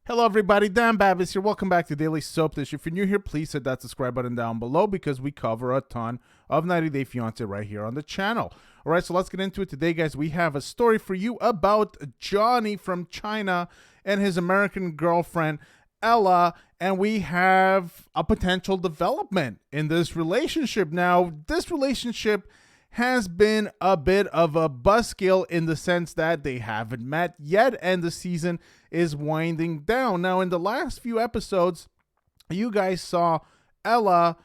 Hello everybody, Dan Bavis here. Welcome back to Daily Soap Dish. If you're new here, please hit that subscribe button down below because we cover a ton of 90 Day Fiancé right here on the channel. All right, so let's get into it today, guys. We have a story for you about Johnny from China and his American girlfriend, Ella, and we have a potential development in this relationship. Now, this relationship has been a bit of a buzzkill in the sense that they haven't met yet and the season is winding down. Now, in the last few episodes, you guys saw Ella,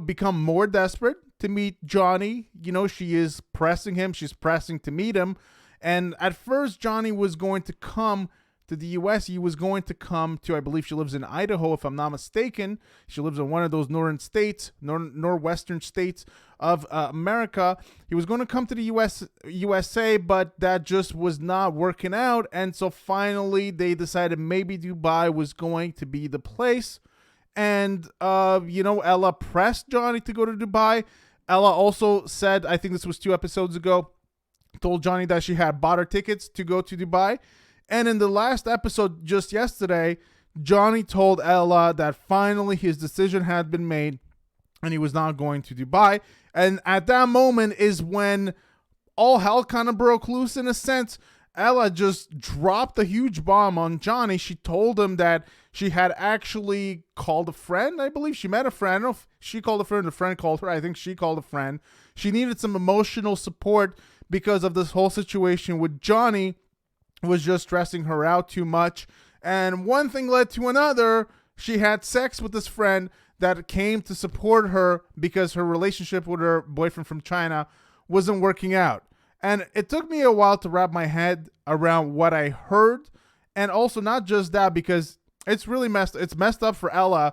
become more desperate to meet Johnny. She is pressing him. She's pressing to meet him. And at first, Johnny was going to come to the U.S. He was going to come to, I believe she lives in Idaho, if I'm not mistaken. She lives in one of those northern states, northwestern states of America. He was going to come to the USA, but that just was not working out. And so finally, they decided maybe Dubai was going to be the place. And, Ella pressed Johnny to go to Dubai. Ella also said, I think this was 2 episodes ago, told Johnny that she had bought her tickets to go to Dubai. And in the last episode just yesterday, Johnny told Ella that finally his decision had been made and he was not going to Dubai. And at that moment is when all hell kind of broke loose in a sense. Ella just dropped a huge bomb on Johnny. She told him that she had actually called a friend. I believe she met a friend. I don't know if she called a friend or a friend called her. I think she called a friend. She needed some emotional support because of this whole situation with Johnny. Was just stressing her out too much, and one thing led to another. She had sex with this friend that came to support her because her relationship with her boyfriend from China wasn't working out. And it took me a while to wrap my head around what I heard, and also not just that, because it's really messed up for Ella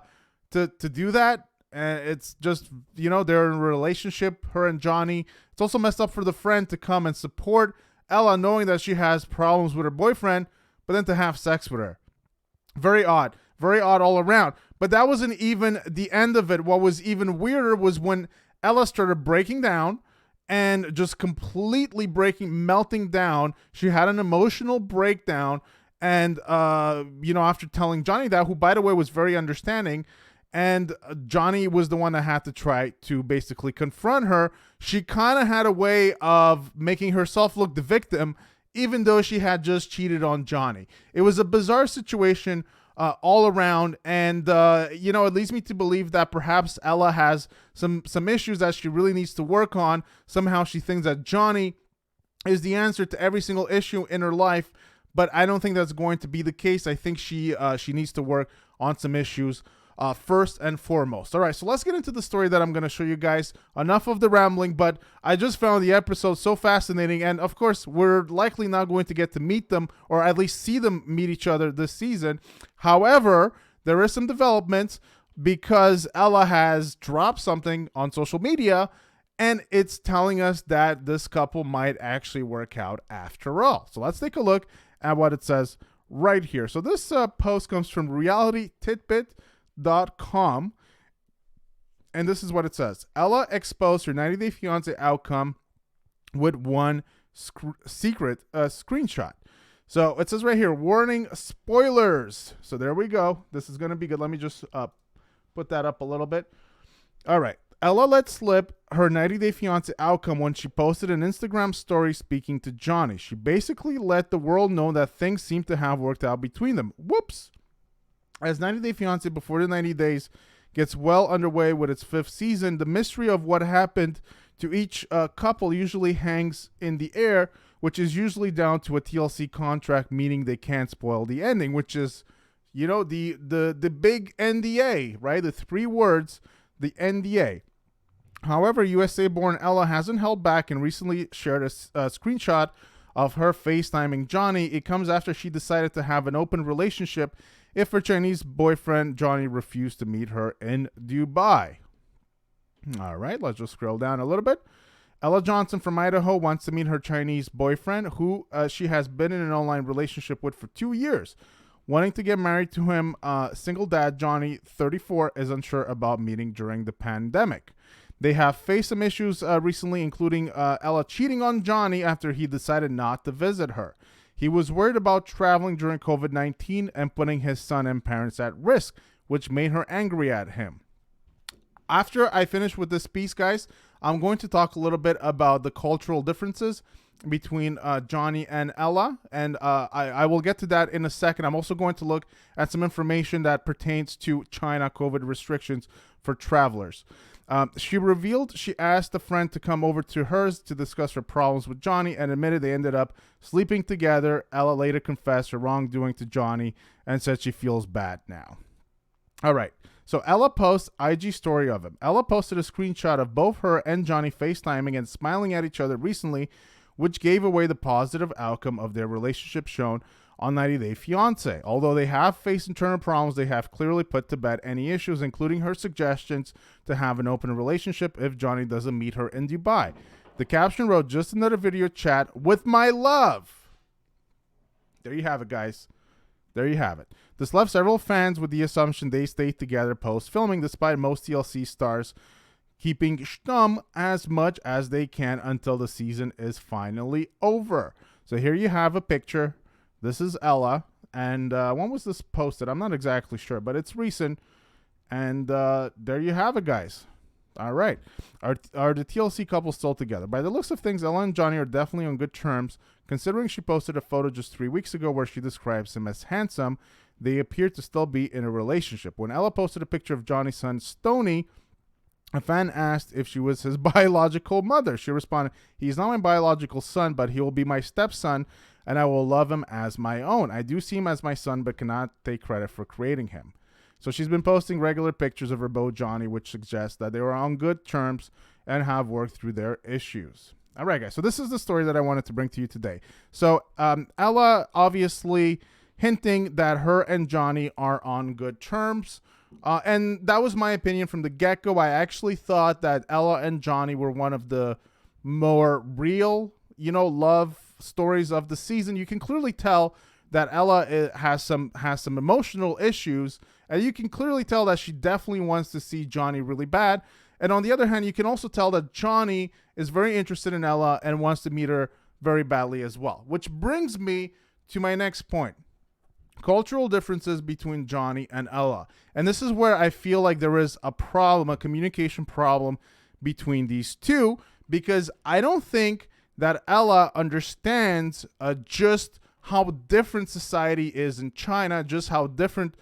to do that. And it's just, they're in a relationship, her and Johnny. It's also messed up for the friend to come and support Ella knowing that she has problems with her boyfriend, but then to have sex with her. Very odd all around. But that wasn't even the end of it. What was even weirder was when Ella started breaking down and just completely melting down. She had an emotional breakdown. And, after telling Johnny that, who, by the way, was very understanding, and Johnny was the one that had to try to basically confront her. She kind of had a way of making herself look the victim, even though she had just cheated on Johnny. It was a bizarre situation all around. And, it leads me to believe that perhaps Ella has some issues that she really needs to work on. Somehow she thinks that Johnny is the answer to every single issue in her life. But I don't think that's going to be the case. I think she needs to work on some issues first and foremost. All right, so let's get into the story that I'm going to show you guys. Enough of the rambling, but I just found the episode so fascinating. And of course, we're likely not going to get to meet them, or at least see them meet each other this season. However, there is some developments because Ella has dropped something on social media, and it's telling us that this couple might actually work out after all. So let's take a look at what it says right here. So this post comes from realitytidbit.com, and this is what it says. Ella exposed her 90 Day Fiancé outcome with one secret screenshot. So it says right here, warning, spoilers. So there we go. This is going to be good. Let me just put that up a little bit. All right. Ella let slip her 90 Day Fiancé outcome when she posted an Instagram story speaking to Johnny. She basically let the world know that things seem to have worked out between them. Whoops. As 90 Day Fiancé Before the 90 Days gets well underway with its 5th season, the mystery of what happened to each couple usually hangs in the air, which is usually down to a TLC contract, meaning they can't spoil the ending, which is, the big NDA, right? The 3 words, the NDA. However, USA-born Ella hasn't held back and recently shared a screenshot of her FaceTiming Johnny. It comes after she decided to have an open relationship if her Chinese boyfriend Johnny refused to meet her in Dubai. All right, let's just scroll down a little bit. Ella Johnson from Idaho wants to meet her Chinese boyfriend, who she has been in an online relationship with for 2 years. Wanting to get married to him, single dad Johnny, 34, is unsure about meeting during the pandemic. They have faced some issues recently, including Ella cheating on Johnny after he decided not to visit her. He was worried about traveling during COVID-19 and putting his son and parents at risk, which made her angry at him. After I finish with this piece, guys, I'm going to talk a little bit about the cultural differences between Johnny and Ella, and I will get to that in a second. I'm also going to look at some information that pertains to China COVID restrictions for travelers. She revealed she asked a friend to come over to hers to discuss her problems with Johnny and admitted they ended up sleeping together. Ella later confessed her wrongdoing to Johnny and said she feels bad now. All right. So Ella posts IG story of him. Ella posted a screenshot of both her and Johnny FaceTiming and smiling at each other recently, which gave away the positive outcome of their relationship shown on 90 Day Fiancé. Although they have faced internal problems, they have clearly put to bed any issues, including her suggestions to have an open relationship if Johnny doesn't meet her in Dubai. The caption wrote, "Just another video chat with my love." There you have it, guys. There you have it. This left several fans with the assumption they stayed together post-filming, despite most TLC stars keeping stum as much as they can until the season is finally over. So here you have a picture. This is Ella. And when was this posted? I'm not exactly sure, but it's recent. And there you have it, guys. All right. Are the TLC couple still together? By the looks of things, Ella and Johnny are definitely on good terms. Considering she posted a photo just 3 weeks ago where she describes him as handsome, they appear to still be in a relationship. When Ella posted a picture of Johnny's son, Stoney, a fan asked if she was his biological mother. She responded, "He's not my biological son, but he will be my stepson, and I will love him as my own. I do see him as my son, but cannot take credit for creating him." So she's been posting regular pictures of her beau Johnny, which suggests that they were on good terms and have worked through their issues. All right, guys. So this is the story that I wanted to bring to you today. So Ella obviously hinting that her and Johnny are on good terms. And that was my opinion from the get-go. I actually thought that Ella and Johnny were one of the more real, love stories of the season. You can clearly tell that Ella has some emotional issues, and you can clearly tell that she definitely wants to see Johnny really bad. And on the other hand, you can also tell that Johnny is very interested in Ella and wants to meet her very badly as well. Which brings me to my next point. Cultural differences between Johnny and Ella. And this is where I feel like there is a problem, a communication problem between these two, because I don't think that Ella understands just how different society is in China, just how different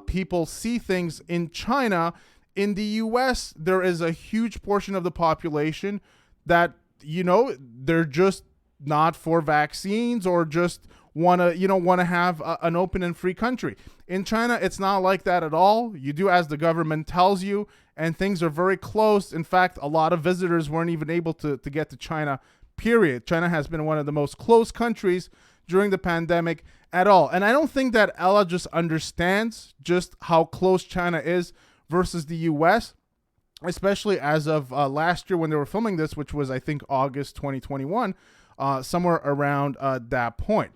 people see things in China. In the US, there is a huge portion of the population that, they're just not for vaccines or just want to have an open and free country. In China, it's not like that at all. You do as the government tells you, and things are very close. In fact, a lot of visitors weren't even able to get to China, period. China has been one of the most closed countries during the pandemic at all. And I don't think that Ella just understands just how close China is versus the US, especially as of last year when they were filming this, which was, I think, August 2021, somewhere around that point.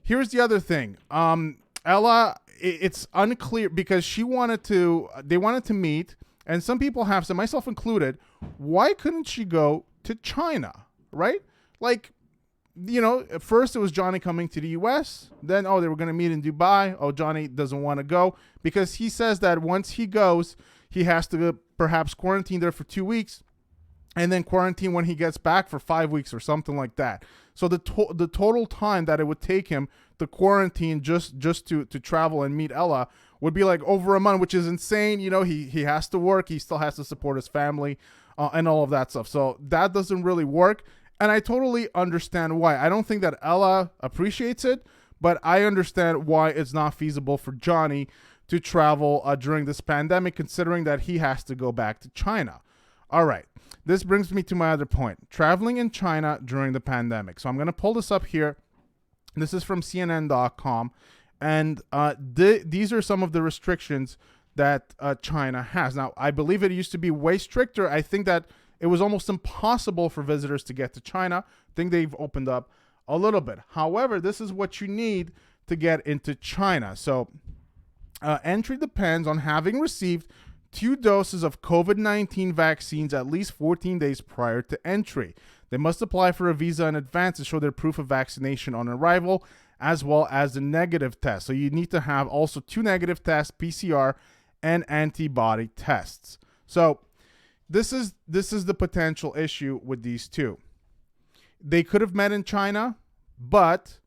Here's the other thing. Ella, it's unclear because they wanted to meet, and some people have said, myself included, why couldn't she go to China, right? Like, at first it was Johnny coming to the US, then, they were going to meet in Dubai. Johnny doesn't want to go because he says that once he goes, he has to perhaps quarantine there for 2 weeks and then quarantine when he gets back for 5 weeks or something like that. So the total time that it would take him to quarantine just to travel and meet Ella would be like over a month, which is insane. He has to work. He still has to support his family and all of that stuff. So that doesn't really work. And I totally understand why. I don't think that Ella appreciates it, but I understand why it's not feasible for Johnny to travel during this pandemic, considering that he has to go back to China. All right. This brings me to my other point. Traveling in China during the pandemic. So I'm going to pull this up here. This is from CNN.com. And these are some of the restrictions that China has. Now, I believe it used to be way stricter. I think that it was almost impossible for visitors to get to China. I think they've opened up a little bit. However, this is what you need to get into China. So entry depends on having received 2 doses of COVID-19 vaccines at least 14 days prior to entry. They must apply for a visa in advance to show their proof of vaccination on arrival, as well as the negative test. So you need to have also 2 negative tests, PCR and antibody tests. So this is the potential issue with these two. They could have met in China, but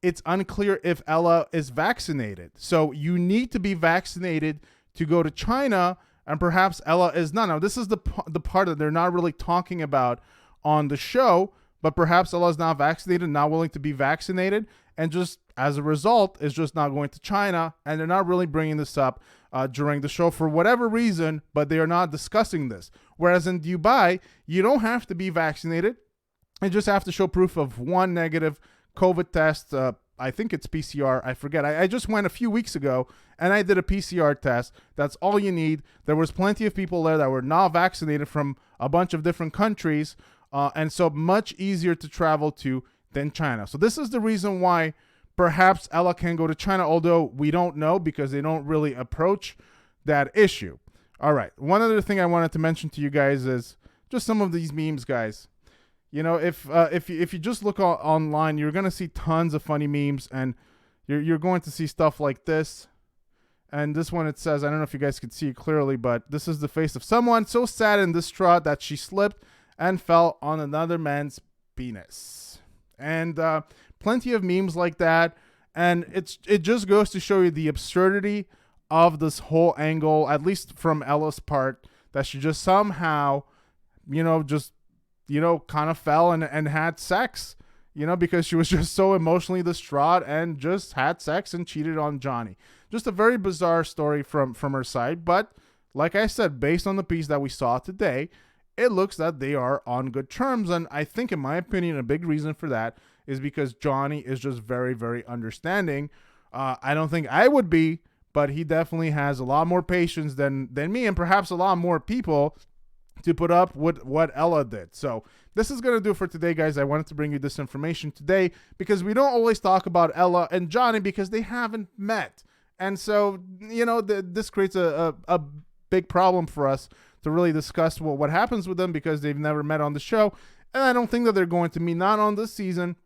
it's unclear if Ella is vaccinated. So you need to be vaccinated to go to China, and perhaps Ella is not. Now, this is the part that they're not really talking about on the show, but perhaps Ella is not vaccinated, not willing to be vaccinated, and just as a result is just not going to China, and they're not really bringing this up during the show for whatever reason, but they are not discussing this. Whereas in Dubai, you don't have to be vaccinated. You just have to show proof of 1 negative COVID test. I think it's PCR. I forget. I just went a few weeks ago and I did a PCR test. That's all you need. There was plenty of people there that were not vaccinated from a bunch of different countries. And so much easier to travel to than China. So this is the reason why perhaps Ella can go to China, although we don't know because they don't really approach that issue. All right. One other thing I wanted to mention to you guys is just some of these memes, guys. You know, if you just look online, you're going to see tons of funny memes, and you're going to see stuff like this. And this one, it says, I don't know if you guys can see it clearly, but this is the face of someone so sad and distraught that she slipped and fell on another man's penis. And plenty of memes like that. And it just goes to show you the absurdity of this whole angle, at least from Ella's part, that she just somehow, kind of fell and had sex, because she was just so emotionally distraught and just had sex and cheated on Johnny. Just a very bizarre story from her side. But like I said, based on the piece that we saw today, it looks that they are on good terms. And I think, in my opinion, a big reason for that is because Johnny is just very, very understanding. I don't think I would be, but he definitely has a lot more patience than me, and perhaps a lot more people to put up with what Ella did. So this is going to do it for today, guys. I wanted to bring you this information today because we don't always talk about Ella and Johnny because they haven't met. And so, this creates a big problem for us to really discuss what happens with them because they've never met on the show. And I don't think that they're going to meet, not on this season,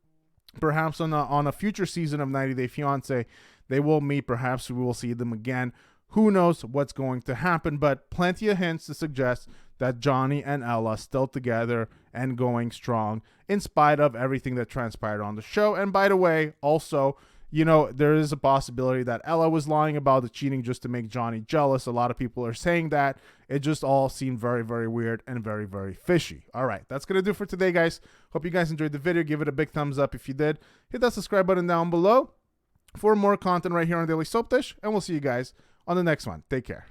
perhaps on a future season of 90 Day Fiancé. They will meet. Perhaps we will see them again. Who knows what's going to happen, but plenty of hints to suggest that Johnny and Ella still together and going strong in spite of everything that transpired on the show. And by the way, also, there is a possibility that Ella was lying about the cheating just to make Johnny jealous. A lot of people are saying that. It just all seemed very, very weird and very, very fishy. All right, that's going to do it for today, guys. Hope you guys enjoyed the video. Give it a big thumbs up if you did. Hit that subscribe button down below for more content right here on Daily Soap Dish, and we'll see you guys on the next one. Take care.